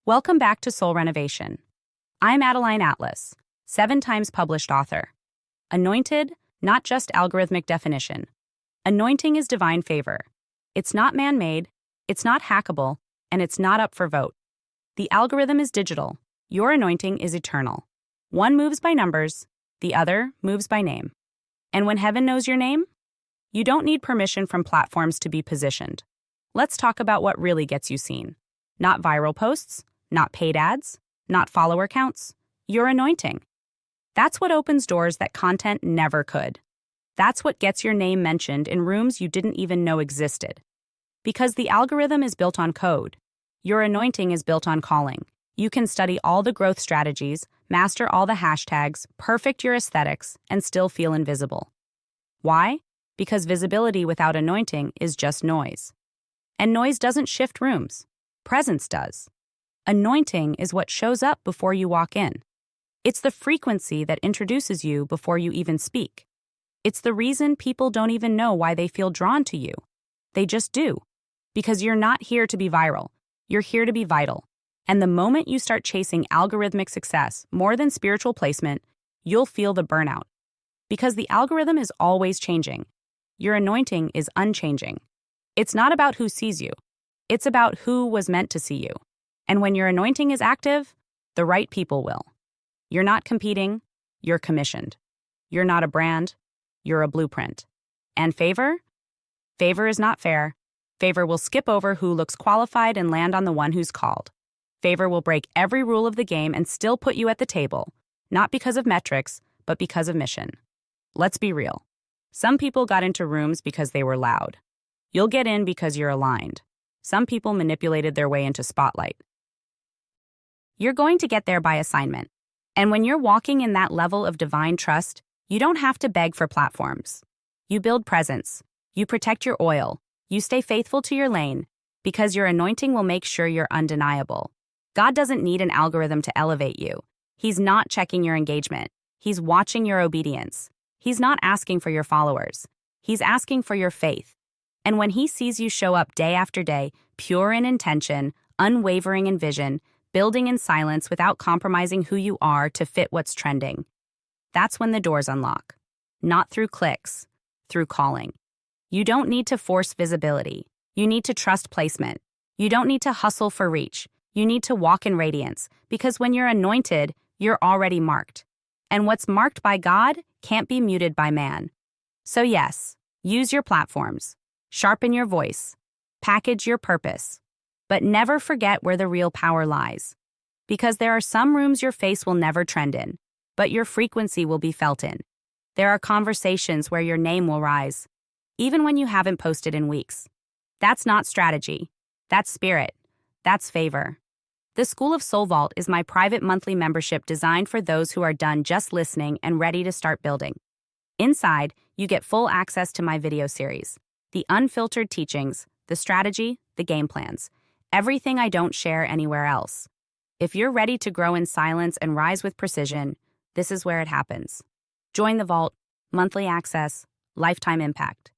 Welcome back to Soul Renovation. I'm ADELINE Atlas, 7 times published author. Anointed, not just algorithmic definition. Anointing is divine favor. It's not man-made, it's not hackable, and it's not up for vote. The algorithm is digital. Your anointing is eternal. One moves by numbers, the other moves by name. And when heaven knows your name, you don't need permission from platforms to be positioned. Let's talk about what really gets you seen. Not viral posts, not paid ads, not follower counts. Your anointing. That's what opens doors that content never could. That's what gets your name mentioned in rooms you didn't even know existed. Because the algorithm is built on code. Your anointing is built on calling. You can study all the growth strategies, master all the hashtags, perfect your aesthetics, and still feel invisible. Why? Because visibility without anointing is just noise. And noise doesn't shift rooms. Presence does. Anointing is what shows up before you walk in. It's the frequency that introduces you before you even speak. It's the reason people don't even know why they feel drawn to you. They just do. Because you're not here to be viral. You're here to be vital. And the moment you start chasing algorithmic success more than spiritual placement, you'll feel the burnout. Because the algorithm is always changing. Your anointing is unchanging. It's not about who sees you. It's about who was meant to see you. And when your anointing is active, the right people will. You're not competing, you're commissioned. You're not a brand, you're a blueprint. And favor? Favor is not fair. Favor will skip over who looks qualified and land on the one who's called. Favor will break every rule of the game and still put you at the table, not because of metrics, but because of mission. Let's be real. Some people got into rooms because they were loud. You'll get in because you're aligned. Some people manipulated their way into spotlight. You're going to get there by assignment. And when you're walking in that level of divine trust, you don't have to beg for platforms. You build presence. You protect your oil. You stay faithful to your lane, because your anointing will make sure you're undeniable. God doesn't need an algorithm to elevate you. He's not checking your engagement. He's watching your obedience. He's not asking for your followers. He's asking for your faith. And when he sees you show up day after day, pure in intention, unwavering in vision, building in silence without compromising who you are to fit what's trending, that's when the doors unlock. Not through clicks, through calling. You don't need to force visibility. You need to trust placement. You don't need to hustle for reach. You need to walk in radiance, because when you're anointed, you're already marked. And what's marked by God can't be muted by man. So yes, use your platforms. Sharpen your voice. Package your purpose. But never forget where the real power lies. Because there are some rooms your face will never trend in, but your frequency will be felt in. There are conversations where your name will rise, even when you haven't posted in weeks. That's not strategy. That's spirit. That's favor. The School of Soul Vault is my private monthly membership designed for those who are done just listening and ready to start building. Inside, you get full access to my video series, the unfiltered teachings, the strategy, the game plans, everything I don't share anywhere else. If you're ready to grow in silence and rise with precision, this is where it happens. Join the vault, monthly access, lifetime impact.